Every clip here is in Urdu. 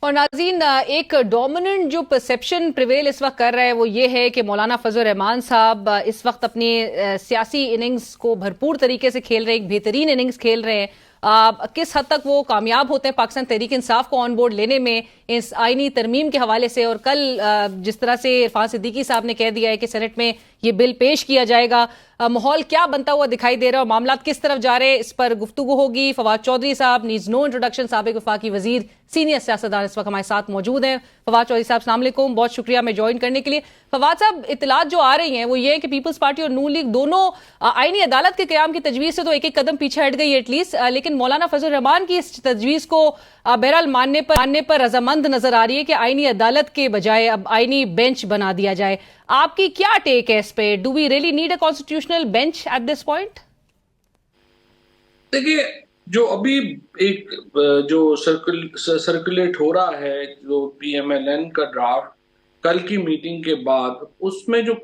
اور ناظرین، ایک ڈومیننٹ جو پرسپشن پریویل اس وقت کر رہا ہے وہ یہ ہے کہ مولانا فضل الرحمان صاحب اس وقت اپنی سیاسی اننگز کو بھرپور طریقے سے کھیل رہے ہیں، ایک بہترین اننگز کھیل رہے ہیں۔ کس حد تک وہ کامیاب ہوتے ہیں پاکستان تحریک انصاف کو آن بورڈ لینے میں اس آئینی ترمیم کے حوالے سے، اور کل جس طرح سے عرفان صدیقی صاحب نے کہہ دیا ہے کہ سینٹ میں یہ بل پیش کیا جائے گا، ماحول کیا بنتا ہوا دکھائی دے رہا ہے اور معاملات کس طرف جا رہے ہیں، اس پر گفتگو ہوگی۔ فواد چودھری صاحب، نیز نو انٹروڈکشن، سابق وفاقی وزیر، سینئر سیاستدان اس وقت ہمارے ساتھ موجود ہیں۔ فواد چودھری صاحب السلام علیکم، بہت شکریہ میں جوائن کرنے کے لیے۔ فواد صاحب، اطلاعات جو آ رہی ہیں وہ یہ ہے کہ پیپلز پارٹی اور نون لیگ دونوں آئینی عدالت کے قیام کی تجویز سے تو ایک ایک قدم پیچھے ہٹ گئی ایٹ لیسٹ، لیکن مولانا فضل الرحمان کی اس تجویز کو بہرحال ماننے پر رضامند نظر آ رہی ہے کہ آئینی عدالت کے بجائے اب آئینی بینچ بنا دیا جائے۔ آپ کی کیا ٹیک ہے اس پہ؟ Do we really need a constitutional bench at this point? دیکھیے، جو ابھی ایک جو سرکولیٹ ہو رہا ہے، جو پی ایم ایل این کا ڈرافٹ کل کی میٹنگ کے بعد، اس میں جو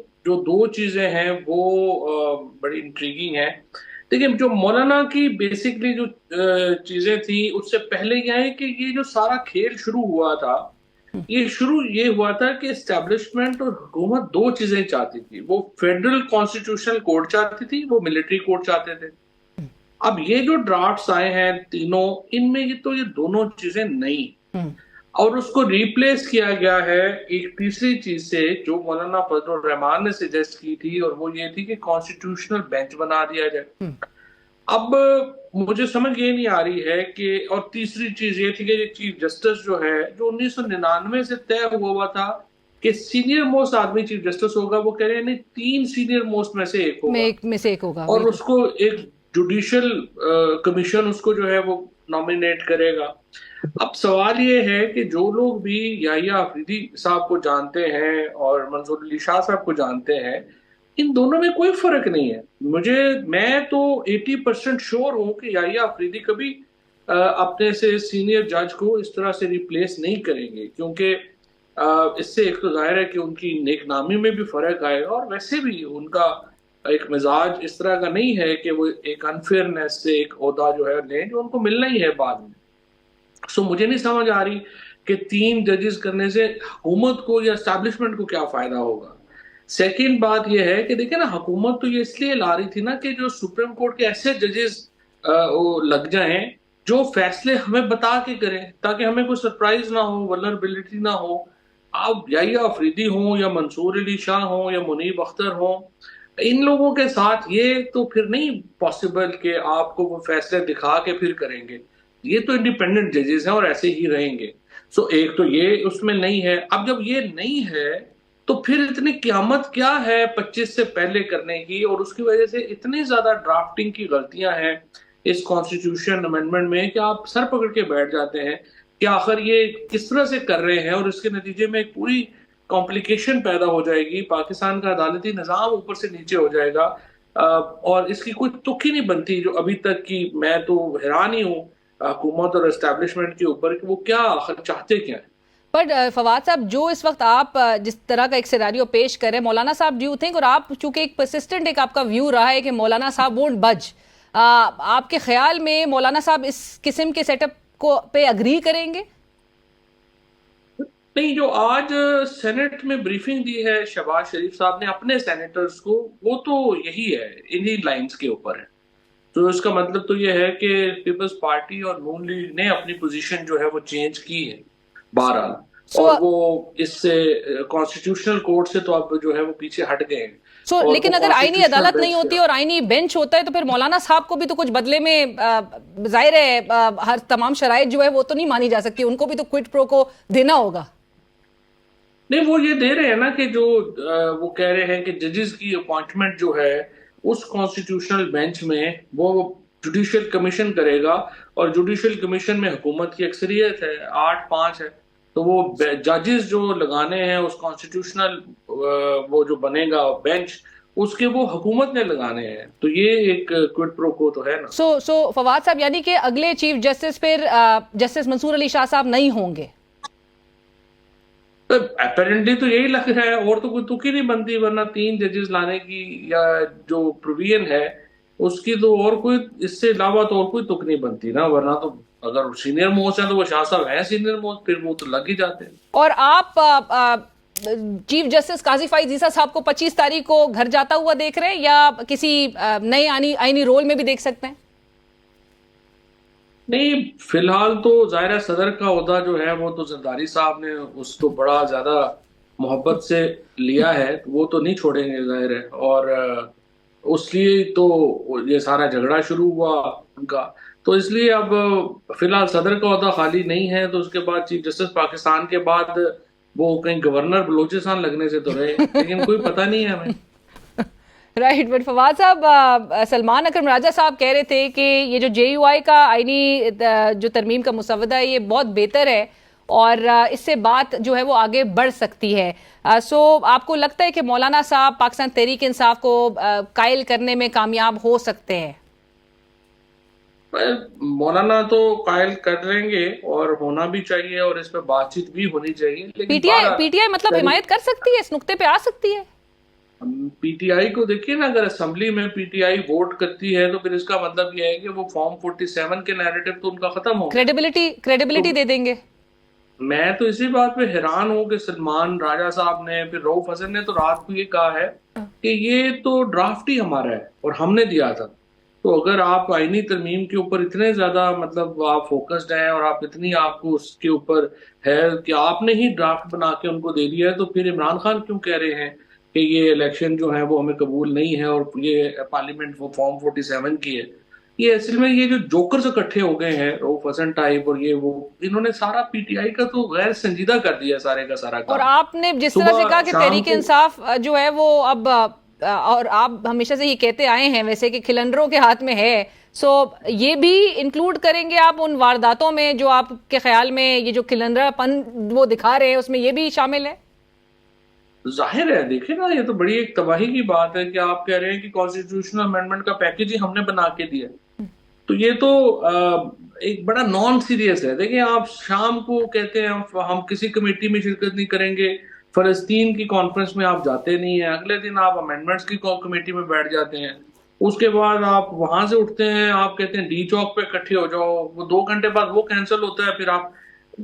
دو چیزیں ہیں وہ بڑی انٹریگنگ ہیں۔ دیکھیں، جو مولانا کی بیسکلی جو چیزیں تھیں، اس سے پہلے یہ ہے کہ یہ جو سارا کھیل شروع ہوا تھا، یہ ہوا تھا کہ اسٹیبلشمنٹ اور حکومت دو چیزیں چاہتی تھی۔ وہ فیڈرل کانسٹیٹیوشنل کوڈ چاہتی تھی، وہ ملٹری کوڈ چاہتے تھے۔ اب یہ جو ڈرافٹس آئے ہیں تینوں، ان میں یہ دونوں چیزیں نہیں، اور اس کو ریپلیس کیا گیا ہے ایک تیسری چیز سے جو مولانا فضل الرحمان نے سجیسٹ کی تھی، اور وہ یہ تھی کہ کانسٹیٹیوشنل بینچ بنا دیا جائے۔ اب مجھے سمجھ یہ نہیں آ رہی ہے کہ، اور تیسری چیز یہ تھی کہ چیف جسٹس جو ہے، جو 1999 سے طے ہوا تھا کہ سینئر موسٹ آدمی چیف جسٹس ہوگا، وہ کہہ رہے ہیں نہیں، 3 سینئر موسٹ میں سے ایک ہوگا، اور اس کو ایک جوڈیشل کمیشن اس کو جو ہے وہ نامینیٹ کرے گا۔ اب سوال یہ ہے کہ جو لوگ بھی یحییٰ آفریدی صاحب کو جانتے ہیں اور منظور علی شاہ صاحب کو جانتے ہیں، ان دونوں میں کوئی فرق نہیں ہے۔ میں تو 80% شور ہوں کہ یحییٰ آفریدی کبھی اپنے سے سینئر جج کو اس طرح سے ریپلیس نہیں کریں گے، کیونکہ اس سے ایک تو ظاہر ہے کہ ان کی نیک نامی میں بھی فرق آئے گا، اور ویسے بھی ان کا ایک مزاج اس طرح کا نہیں ہے کہ وہ ایک انفیئرنیس سے ایک عہدہ جو ہے لیں، جو ان کو ملنا ہی ہے بعد میں۔ سو مجھے نہیں سمجھ آ رہی کہ 3 ججز کرنے سے حکومت کو یا اسٹیبلشمنٹ کو کیا فائدہ ہوگا۔ سیکنڈ بات یہ ہے کہ دیکھیں نا، حکومت تو یہ اس لیے لا رہی تھی نا کہ جو سپریم کورٹ کے ایسے ججز لگ جائیں جو فیصلے ہمیں بتا کے کریں، تاکہ ہمیں کوئی سرپرائز نہ ہو، ولنربلٹی نہ ہو۔ اب یحییٰ آفریدی ہوں یا منصور علی شاہ ہوں یا منیب اختر ہوں، ان لوگوں کے ساتھ یہ تو پھر نہیں پاسبل کہ آپ کو وہ فیصلے دکھا کے پھر کریں گے۔ یہ تو انڈیپینڈنٹ ججز ہیں اور ایسے ہی رہیں گے۔ سو ایک تو یہ اس میں نہیں ہے۔ اب جب یہ نہیں ہے تو پھر اتنی قیامت کیا ہے 25 سے پہلے کرنے کی، اور اس کی وجہ سے اتنی زیادہ ڈرافٹنگ کی غلطیاں ہیں اس کانسٹیٹیوشن امینڈمنٹ میں کہ آپ سر پکڑ کے بیٹھ جاتے ہیں کہ آخر یہ کس طرح سے کر رہے ہیں، اور اس کے نتیجے میں ایک پوری کمپلیکیشن پیدا ہو جائے گی۔ پاکستان کا عدالتی نظام اوپر سے نیچے ہو جائے گا، اور اس کی کوئی تک ہی نہیں بنتی جو ابھی تک کی۔ میں تو حیران ہی ہوں حکومت اور اسٹیبلشمنٹ کے اوپر کہ وہ کیا آخر چاہتے کیا ہیں۔ بٹ فواد صاحب، جو اس وقت آپ جس طرح کا ایک سیناریو پیش کر رہے ہیں، مولانا صاحب ڈو یو تھنک، اور آپ چونکہ ایک پرسسٹنٹ ایک آپ کا ویو رہا ہے کہ مولانا صاحب وونٹ بج، آپ کے خیال میں مولانا صاحب اس قسم کے سیٹ اپ کو پہ اگری کریں گے؟ نہیں، جو آج سینٹ میں بریفنگ دی ہے شہباز شریف صاحب نے اپنے سینیٹرز کو، وہ تو یہی ہے، انہی لائنز کے اوپر ہے۔ تو اس کا مطلب تو یہ ہے کہ پیپلز پارٹی اور نون لیگ نے اپنی پوزیشن جو ہے وہ چینج کی ہے بہرحال، اور وہ اس سے کانسٹیٹیوشنل کورٹ سے تو اب جو ہے وہ پیچھے ہٹ گئے ہیں۔ لیکن اگر آئینی عدالت نہیں ہوتی اور آئینی بینچ ہوتا ہے تو پھر مولانا صاحب کو بھی تو کچھ بدلے میں، ظاہر ہے ہر تمام شرائط جو ہے وہ تو نہیں مانی جا سکتی، ان کو بھی تو کوئٹ پرو کو دینا ہوگا۔ نہیں، وہ یہ دے رہے ہیں نا کہ جو وہ کہہ رہے ہیں کہ ججز کی اپوائنٹمنٹ جو ہے اس کانسٹیٹیوشنل بینچ میں وہ جوڈیشل کمیشن کرے گا، اور جوڈیشل کمیشن میں حکومت کی اکثریت ہے، 8-5 ہے، تو وہ ججز جو لگانے ہیں اس کانسٹیٹیوشنل وہ جو بنے گا بینچ، اس کے وہ حکومت نے لگانے ہیں۔ تو یہ ایک کوئٹ پرو کو تو ہے نا۔ سو فواد صاحب، یعنی کہ اگلے چیف جسٹس پھر جسٹس منصور علی شاہ صاحب نہیں ہوں گے؟ اپیرنٹلی تو یہی لگ رہا ہے، اور تو کوئی تک ہی نہیں بنتی، ورنہ 3 ججز لانے کی یا جو پروویژن ہے اس کی تو اور کوئی، اس سے علاوہ تو اور کوئی تک نہیں بنتی نا، ورنہ تو اگر سینئر موسٹ ہیں تو وہ شاہ صاحب ہیں سینئر موسٹ، پھر وہ تو لگ ہی جاتے ہیں. اور آپ چیف جسٹس قاضی فائز عیسیٰ صاحب کو 25 تاریخ کو گھر جاتا ہوا دیکھ رہے ہیں یا کسی نئے آئینی رول میں بھی دیکھ سکتے ہیں؟ نہیں، فی الحال تو ظاہر ہے صدر کا عہدہ جو ہے وہ تو زرداری صاحب نے اس کو بڑا زیادہ محبت سے لیا ہے، وہ تو نہیں چھوڑیں گے ظاہر ہے. اور اس لیے تو یہ سارا جھگڑا شروع ہوا ان کا. تو اس لیے اب فی الحال صدر کا عہدہ خالی نہیں ہے، تو اس کے بعد چیف جسٹس پاکستان کے بعد وہ کہیں گورنر بلوچستان لگنے سے تو رہے، لیکن کوئی پتہ نہیں ہے ہمیں. رائٹ. بٹ فواد صاحب، سلمان اکرم راجہ صاحب کہہ رہے تھے کہ یہ جو جے یو آئی کا آئینی جو ترمیم کا مسودہ ہے یہ بہت بہتر ہے اور اس سے بات جو ہے وہ آگے بڑھ سکتی ہے. سو آپ کو لگتا ہے کہ مولانا صاحب پاکستان تحریک انصاف کو قائل کرنے میں کامیاب ہو سکتے ہیں؟ مولانا تو قائل کر لیں گے اور ہونا بھی چاہیے، اور اس پہ بات چیت بھی ہونی چاہیے. پی لیکن ٹی آئی مطلب حمایت کر سکتی ہے، اس نقطے پہ آ سکتی ہے؟ پی ٹی آئی کو دیکھیے نا، اگر اسمبلی میں پی ٹی آئی ووٹ کرتی ہے تو پھر اس کا مطلب یہ ہے کہ وہ فارم 47 کے نیریٹو تو ان کا ختم ہو. کریڈیبلٹی دے دیں گے. میں تو اسی بات پہ حیران ہوں کہ سلمان راجہ صاحب نے، پھر رؤف حسن نے تو رات کو یہ کہا ہے کہ یہ تو ڈرافٹ ہی ہمارا ہے اور ہم نے دیا تھا. تو اگر آپ آئینی ترمیم کے اوپر اتنے زیادہ مطلب آپ فوکسڈ ہیں اور آپ اتنی آپ کو اس کے اوپر ہے کہ آپ نے ہی ڈرافٹ بنا کے ان کو دے دیا ہے، تو پھر عمران خان کیوں کہہ رہے ہیں کہ یہ الیکشن جو ہے وہ ہمیں قبول نہیں ہے اور یہ پارلیمنٹ وہ فارم 47 کی ہے؟ یہ اصل میں یہ جو جوکرز اکٹھے ہو گئے ہیں، رؤف حسن ٹائپ اور یہ وہ، انہوں نے سارا پی ٹی آئی کا تو غیر سنجیدہ کر دیا سارے کا سارا کام. اور آپ نے جس طرح سے کہا کہ تحریک انصاف جو ہے وہ اب، اور آپ ہمیشہ سے یہ کہتے آئے ہیں ویسے کہ کھلنڈروں کے ہاتھ میں ہے، سو یہ بھی انکلوڈ کریں گے آپ ان وارداتوں میں جو آپ کے خیال میں یہ جو کھلنڈرا پن وہ دکھا رہے ہیں اس میں یہ بھی شامل ہے؟ ظاہر ہے، دیکھیں نا، یہ تو بڑی ایک تباہی کی بات ہے کہ آپ کہہ رہے ہیں کہ کانسٹیٹیوشنل امینڈمنٹ کا پیکج ہی ہم نے بنا کے دیا. تو یہ تو ایک بڑا نان سیریس ہے. دیکھیں، آپ شام کو کہتے ہیں ہم کسی کمیٹی میں شرکت نہیں کریں گے، فلسطین کی کانفرنس میں آپ جاتے نہیں ہیں، اگلے دن آپ امینڈمنٹس کی کمیٹی میں بیٹھ جاتے ہیں، اس کے بعد آپ وہاں سے اٹھتے ہیں، آپ کہتے ہیں ڈی چوک پہ اکٹھے ہو جاؤ، وہ 2 گھنٹے بعد وہ کینسل ہوتا ہے. پھر آپ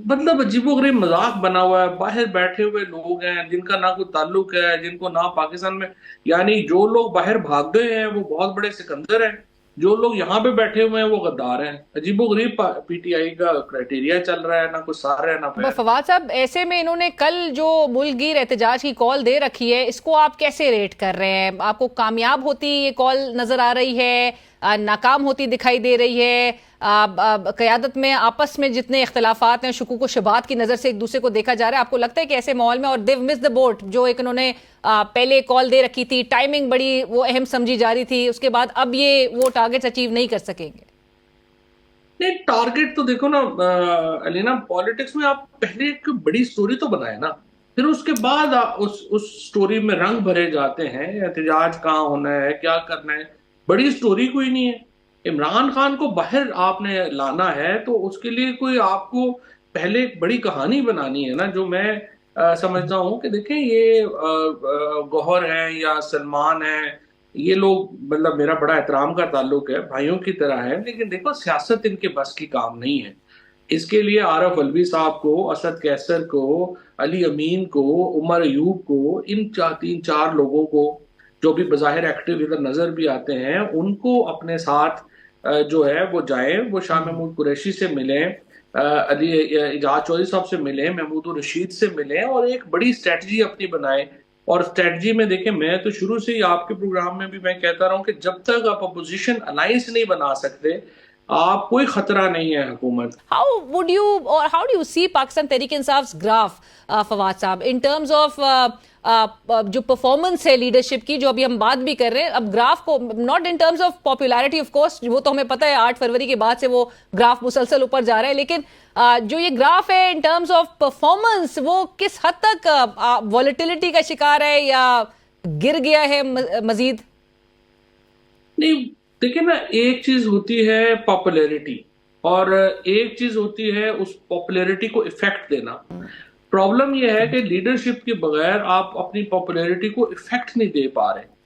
مطلب عجیب و غریب مذاق بنا ہوا ہے. باہر بیٹھے ہوئے لوگ ہیں جن کا نہ کوئی تعلق ہے، جن کو نہ پاکستان میں، یعنی جو لوگ باہر بھاگ گئے ہیں وہ بہت بڑے سکندر ہیں، جو لوگ یہاں پہ بیٹھے ہوئے ہیں وہ غدار ہیں. عجیب و غریب پی ٹی آئی کا کرائٹیریا چل رہا ہے، نہ کوئی سار ہے نہ پیر. فواد صاحب، ایسے میں انہوں نے کل جو ملک گیر احتجاج کی کال دے رکھی ہے، اس کو آپ کیسے ریٹ کر رہے ہیں؟ آپ کو کامیاب ہوتی یہ کال نظر آ رہی ہے، ناکام ہوتی دکھائی دے رہی ہے؟ قیادت میں آپس میں جتنے اختلافات ہیں، شکوک و شبہات کی نظر سے ایک دوسرے کو دیکھا جا رہا ہے، آپ کو لگتا ہے کہ ایسے ماحول میں، اور دیو مس دا بوٹ جو ایک انہوں نے پہلے کال دے رکھی تھی، ٹائمنگ بڑی وہ اہم سمجھی جا رہی تھی، اس کے بعد اب یہ وہ ٹارگیٹس اچیو نہیں کر سکیں گے؟ نہیں، ٹارگیٹ تو دیکھو نا علینا، پالیٹکس میں آپ پہلے ایک بڑی سٹوری تو بنائے نا، پھر اس کے بعد اس سٹوری میں رنگ بھرے جاتے ہیں. احتجاج کہاں ہونا ہے، کیا کرنا ہے، بڑی سٹوری کوئی نہیں ہے. عمران خان کو باہر آپ نے لانا ہے تو اس کے لیے کوئی آپ کو پہلے ایک بڑی کہانی بنانی ہے نا. جو میں سمجھتا ہوں کہ دیکھیں، یہ گوہر ہیں یا سلمان ہیں، یہ لوگ مطلب میرا بڑا احترام کا تعلق ہے، بھائیوں کی طرح ہے، لیکن دیکھو سیاست ان کے بس کی کام نہیں ہے. اس کے لیے عارف علوی صاحب کو، اسد کیسر کو، علی امین کو، عمر ایوب کو، ان 3-4 لوگوں کو جو بھی بظاہر ایکٹیو ادھر نظر بھی آتے ہیں، ان کو اپنے ساتھ جو ہے وہ جائیں، وہ شاہ محمود قریشی سے ملیں، علی اعجاز چودھری صاحب سے ملیں، محمود الرشید سے ملیں، اور ایک بڑی اسٹریٹجی اپنی بنائیں. اور اسٹریٹجی میں دیکھیں، میں تو شروع سے ہی آپ کے پروگرام میں بھی میں کہتا رہا ہوں کہ جب تک آپ اپوزیشن الائنس نہیں بنا سکتے، آپ کوئی خطرہ نہیں ہے حکومت. How do you see Pakistan Tehreek Insaf's graph, Fawad صاحب, in terms of جو پرفارمنس ہے لیڈرشپ کی، جو ابھی ہم بات بھی کر رہے ہیں، اب گراف کو not in terms of popularity of course, وہ تو ہمیں پتہ ہے 8 فروری کے بعد سے وہ گراف مسلسل اوپر جا رہا ہے، لیکن جو یہ گراف ہے ان ٹرمز آف پرفارمنس، وہ کس حد تک والیٹیلٹی کا شکار ہے یا گر گیا ہے مزید؟ نہیں، دیکھیں نا، ایک چیز ہوتی ہے پاپولیرٹی اور ایک چیز ہوتی ہے اس پاپولیرٹی کو افیکٹ دینا. پرابلم یہ ہے کہ لیڈرشپ کے بغیر آپ اپنی پاپولیرٹی کو افیکٹ نہیں دے پا رہے.